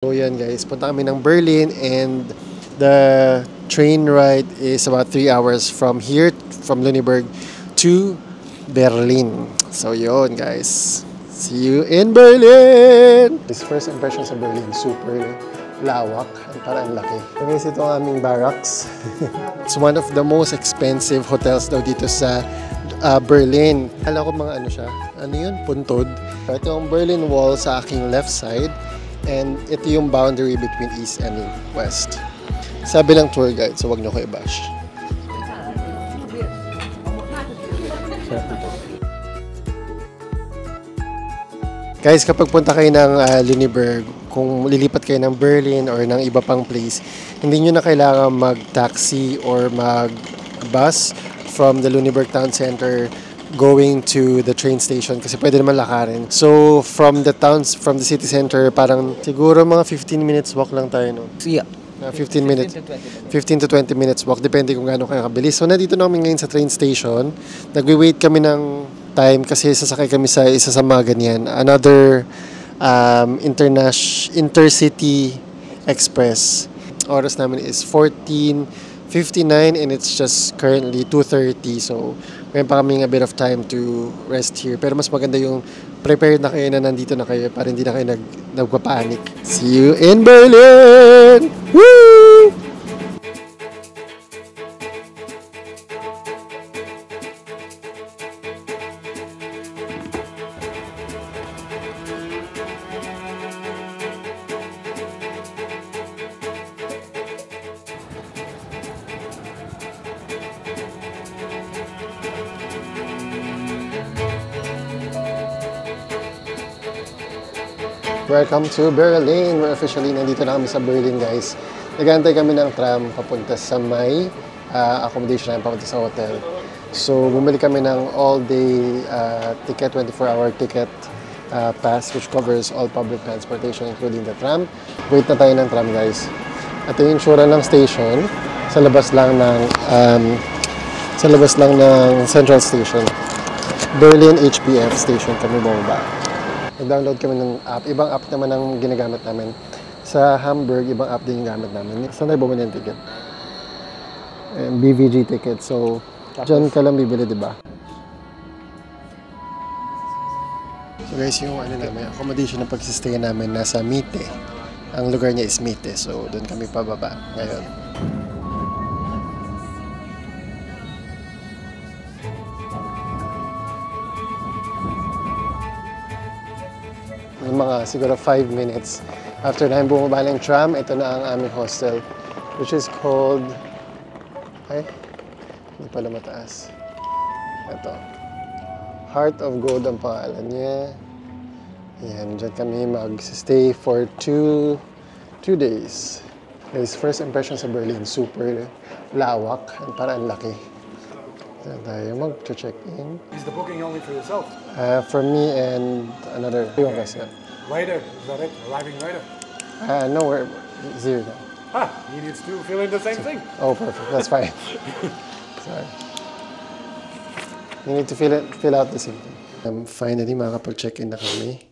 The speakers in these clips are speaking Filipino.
So yan guys, punta kami ng Berlin and the train ride is about 3 hours from here, from Lüneburg to Berlin. So yun guys, see you in Berlin! His first impression sa Berlin, super lawak, parang laki. So guys, ito ang aming barracks. It's one of the most expensive hotels daw dito sa Berlin. Alam ko mga ano siya, ano yun? Puntod. Ito ang Berlin Wall sa aking left side. And ito yung boundary between East and West. Sabi ng tour guide, so wag nyo ko i-bash. Guys, kapag punta kayo ng Lüneburg, kung lilipat kayo ng Berlin or ng iba pang place, hindi nyo na kailangan mag-taxi or mag-bus from the Lüneburg Town Center going to the train station kasi pwede naman lakarin. So, from the city center, parang siguro mga 15 minutes walk lang tayo, no? Yeah. 15 minutes. 15 to 20 minutes walk, depende kung gaano kayo kabilis. So, nandito na kami ngayon sa train station. Nagwi-wait kami ng time kasi sasakay kami sa isa sa mga ganyan. Another intercity express. Oras namin is 14:59 and it's just currently 2:30. So, may pa kaming a bit of time to rest here. Pero mas maganda yung prepared na kayo na nandito na kayo para hindi na kayo nagpapanik. See you in Berlin! Woo! Welcome to Berlin! We're officially nandito na kami sa Berlin, guys. Nag-aantay kami ng tram papunta sa may accommodation namin, papunta sa hotel. So, bumili kami ng all-day ticket, 24-hour ticket pass, which covers all public transportation, including the tram. Wait na tayo ng tram, guys. At yung insura ng station, sa labas lang ng Central Station. Berlin HPF Station kami bumaba. Nag-download kami ng app. Ibang app naman ang ginagamit namin. Sa Hamburg, ibang app din yung gamit namin. Saan tayo bumili ng ticket? And BVG ticket. So, dyan ka lang bibili, di ba? So guys, yung accommodation na pagsistay namin nasa Mitte. Ang lugar niya is Mitte. So, doon kami pababa ngayon. Mga siguro 5 minutes after na bumaba ng tram, ito na ang aming hostel, which is called, hindi pala mataas, ito, Heart of Gold ang pangalan niya. Yan, dyan kami mag-stay for 2 days. Guys, first impression sa Berlin, super lawak, parang laki. Dyan tayo mag-check-in. Is the booking only for yourself? For me and another yung kasi. Rider, is that it? Arriving rider? No, we're zero now. Ah, he needs to fill in the same thing. Oh, perfect. That's fine. Sorry. You need to fill out the same thing. Finally, makakapag-check-in na kami.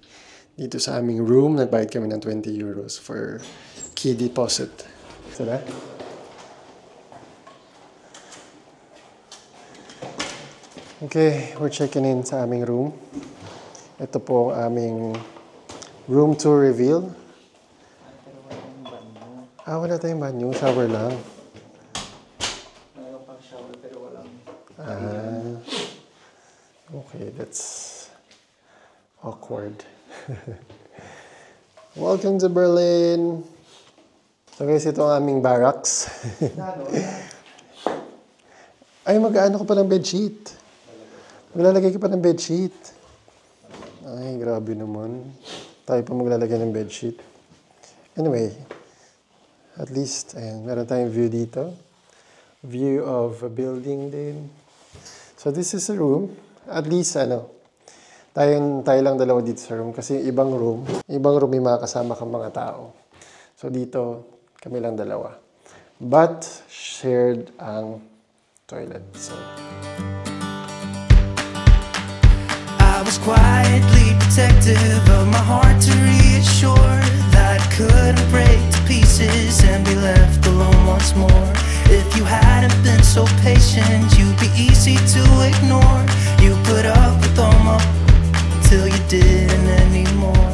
Dito sa aming room, nagbayad kami ng 20 euros for key deposit. Sila? Okay, we're checking in sa aming room. Ito po ang aming room tour reveal. Wala tayong banyo. Shower lang. Mayroon pang shower pero walang. Okay, that's awkward. Welcome to Berlin! So guys, ito ang aming barracks. Ay, mag-ano ko pa ng bedsheet. Maglalagay ka pa ng bedsheet. Ay, grabe naman. Tayo pa maglalagay ng bedsheet. Anyway, at least, ayan, meron tayong view dito. View of a building din. So this is a room. At least, tayo lang dalawa dito sa room. Kasi ibang room may mga kasama kang mga tao. So dito, kami lang dalawa. But, shared ang toilet. So, I was quietly protective of my heart to reassure that couldn't break to pieces and be left alone once more. If you hadn't been so patient, you'd be easy to ignore. You put up with all my till you didn't anymore.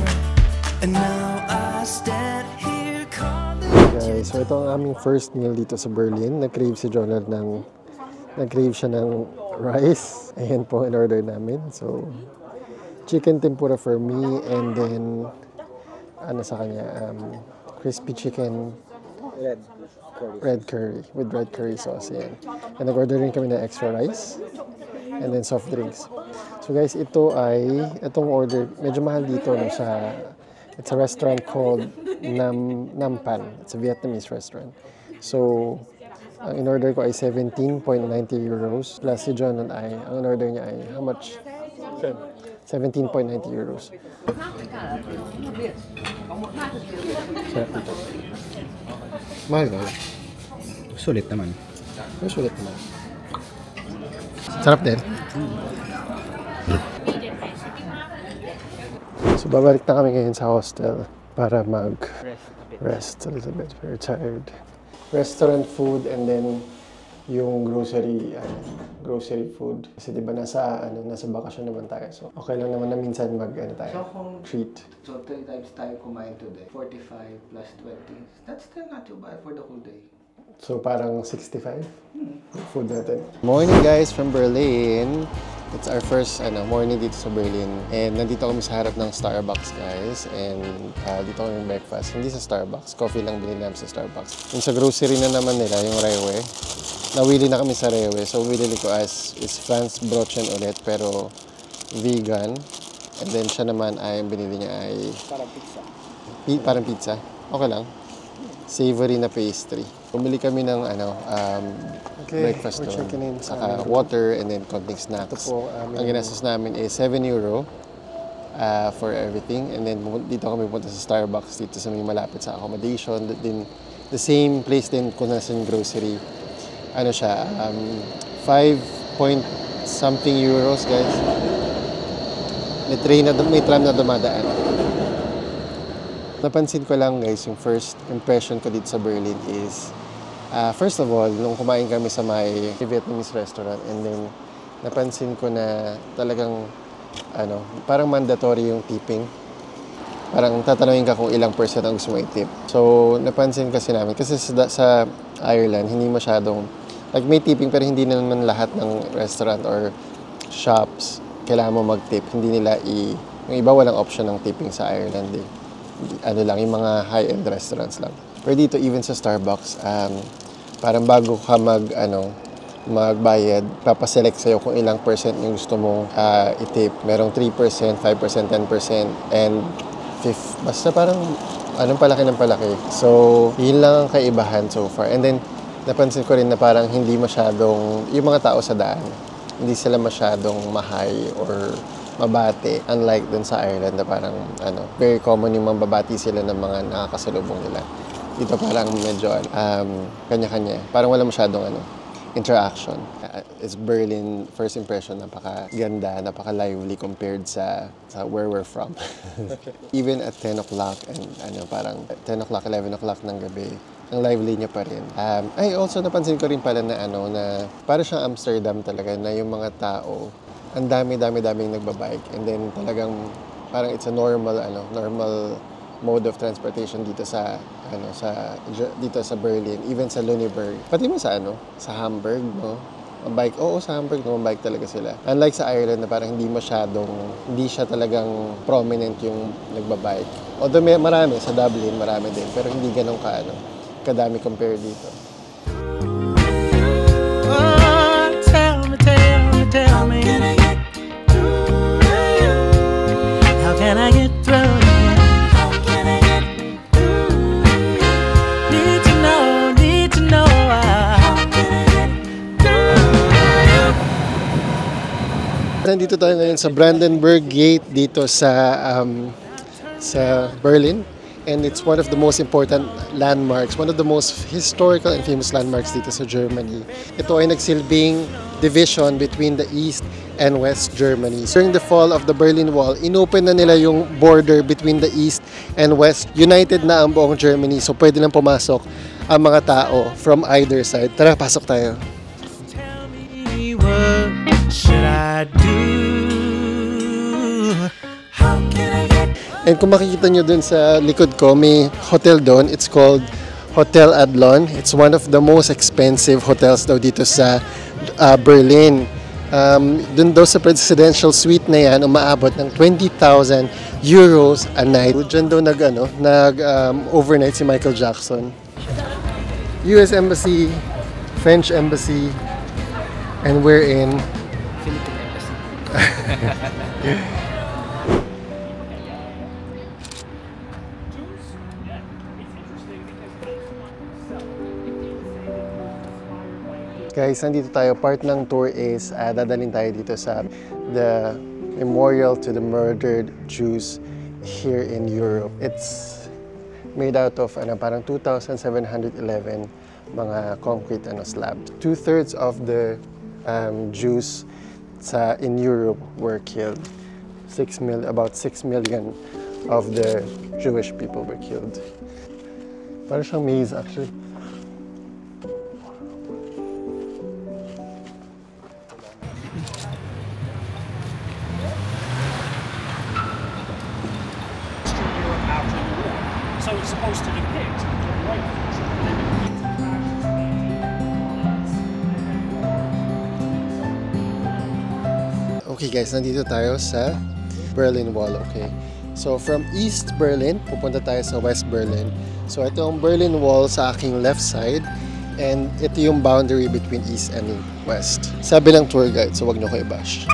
And now I stand here calling. Guys, so ito ang aming first meal dito sa Berlin. Nag-crave si Jonald nag-crave siya ng rice. Ayan po in order namin. So, chicken tempura for me and then sa kanya, crispy chicken red curry with red curry sauce. Yan. And nag-order rin kami ng extra rice and then soft drinks. So guys, itong order, medyo mahal dito no, it's a restaurant called Nam Pan. It's a Vietnamese restaurant. So, ang in-order ko ay 17.90 euros. Plus si John and ang in-order niya ay how much? 17.90 euros. Sarap dito. Mahal ba? Sulit naman. Sulit naman. Sarap din. So, babalik na kami ngayon sa hostel para mag-rest a little bit. Very tired. Restaurant food and then yung grocery food. Kasi diba nasa bakasyon naman tayo. So, okay lang naman na minsan treat. So 3 times tayo kumain today. 45 plus 20. That's still not too bad for the whole day. So parang 65 food natin. Morning guys from Berlin. It's our first morning dito sa Berlin. And nandito kami sa harap ng Starbucks guys. And dito kami breakfast. Hindi sa Starbucks. Coffee lang binili namin sa Starbucks. Yung sa grocery na naman nila, yung Rewe. Nawili na kami sa Rewe. So binili ko is Franz Brötchen ulit pero vegan. And then siya naman ang binili niya ay Parang pizza. Parang pizza. Okay lang. Savory na pastry. Bumili kami ng breakfast doon. Saka water and then konting snacks. Ang ginastos namin is 7 euro for everything. And then dito kami pumunta sa Starbucks dito sa may malapit sa accommodation. Then the same place din kung nasa yung grocery. Siya, 5 point something euros guys. May tram na dumadaan. Napansin ko lang guys, yung first impression ko dito sa Berlin is first of all, nung kumain kami sa may Vietnamese restaurant and then napansin ko na talagang parang mandatory yung tipping. Parang tatanungin ka kung ilang percent ang gusto mo i-tip. So, napansin kasi namin kasi sa Ireland, hindi masyadong may tipping pero hindi naman lahat ng restaurant or shops kailangan mo mag-tip. Hindi nila yung iba walang option ng tipping sa Ireland eh. Lang, yung mga high-end restaurants lang. Pero dito, even sa Starbucks, parang bago ka magbayad, papaselect sa'yo kung ilang percent yung gusto mong i-tip. Merong 3%, 5%, 10%, and 5%. Basta parang, palaki ng palaki. So, yun lang ang kaibahan so far. And then, napansin ko rin na parang hindi masyadong, yung mga tao sa daan, hindi sila masyadong mahay or mabati. Unlike dun sa Ireland na parang very common yung mambabati sila ng mga nakakasalubong nila. Dito parang medyo kanya-kanya. Parang wala masyadong interaction. It's Berlin, first impression, napakaganda, napaka-lively compared sa where we're from. Even at 10 o'clock and parang 10 o'clock, 11 o'clock ng gabi, ang lively niya pa rin. Also napansin ko rin pala na na parang siyang Amsterdam talaga na yung mga tao ang daming nagbabike and then talagang parang it's a normal mode of transportation dito sa Berlin, even sa Lüneburg. Pati mo sa Hamburg, no? Bike, sa Hamburg bike talaga sila. Unlike sa Ireland na parang hindi siya talagang prominent yung nagbabike. Although marami sa Dublin, marami din, pero hindi ganun kadami compare dito. Tell me, how can I get through? How can I get through? Need to know how can I get through? Nandito tayo ngayon sa Brandenburg Gate dito sa Berlin. And it's one of the most important landmarks, one of the most historical and famous landmarks dito sa Germany. Ito ay nagsilbing division between the East and West Germany. During the fall of the Berlin Wall, inopen na nila yung border between the East and West. United na ang buong Germany, so pwede nang pumasok ang mga tao from either side. Tara, pasok tayo. Tell me what should I do? How can I get And kung makikita nyo dun sa likod ko, may hotel doon. It's called Hotel Adlon. It's one of the most expensive hotels daw dito sa Berlin. Dun daw sa presidential suite na yan, umaabot ng 20,000 euros a night. Diyan daw overnight si Michael Jackson. US Embassy, French Embassy, and we're in Philippine Embassy. Guys, nandito tayo. Part ng tour is dadalhin tayo dito sa the Memorial to the Murdered Jews here in Europe. It's made out of parang 2,711 mga concrete slab. 2/3 of the Jews in Europe were killed. About 6 million of the Jewish people were killed. Parang siyang maze actually. So it's supposed to depict the right. Okay guys, nandito tayo sa Berlin Wall, okay? So from East Berlin, pupunta tayo sa West Berlin. So ito yung Berlin Wall sa aking left side and ito yung boundary between East and West. Sabi ng tour guide, so wag nyo ko i-bash.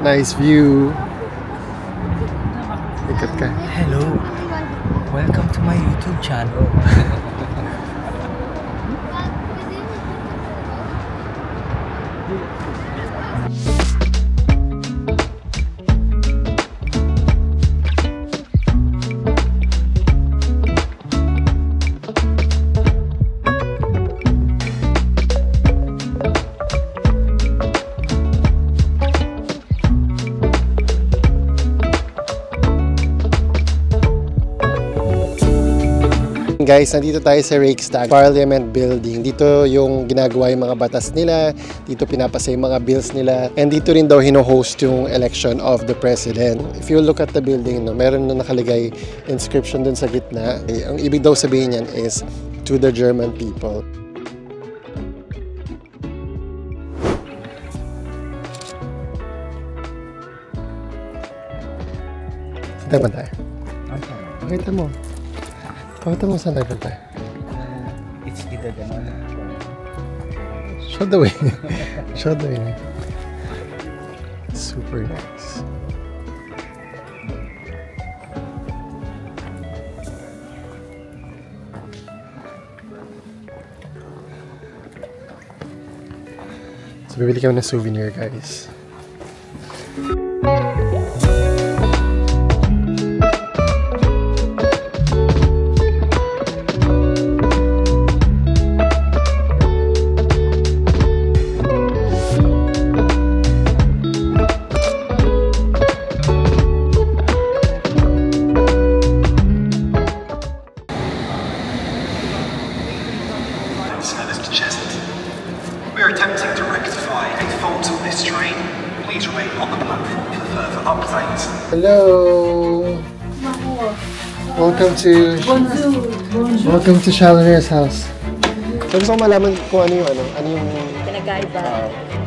Nice view. Ikat ka. Hello. Welcome to my YouTube channel. Guys, nandito tayo sa Reichstag Parliament Building. Dito yung ginagawa yung mga batas nila, dito pinapasa yung mga bills nila, and dito rin daw hino-host yung election of the president. If you look at the building, meron na nakalagay inscription dun sa gitna. Ang ibig daw sabihin yan is to the German people. Tayo ba tayo? Pakita mo. Pakita mo saan tayo punta. It's either gano'n. Show the way. Show the way. Super nice. So, bibili kami ng souvenir, guys. We are attempting to rectify a fault on this train. Please remain on the platform for further updates. Hello! Welcome to Challener's house. So gusto ko malaman kung ano yung Pinagkaiba.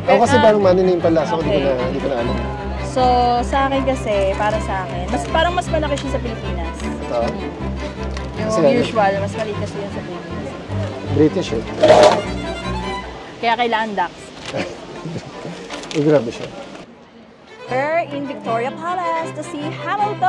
ako kasi parang maninayin pala, so hindi ko na alam. So, sa akin kasi, para sa akin, parang mas malaki siya sa Pilipinas. Ito, Yung usual, mas maliit kasi yun sa Pilipinas. British eh. Kaya kailangan Dax. Grabe siya. We're in Victoria Palace to see Hamilton!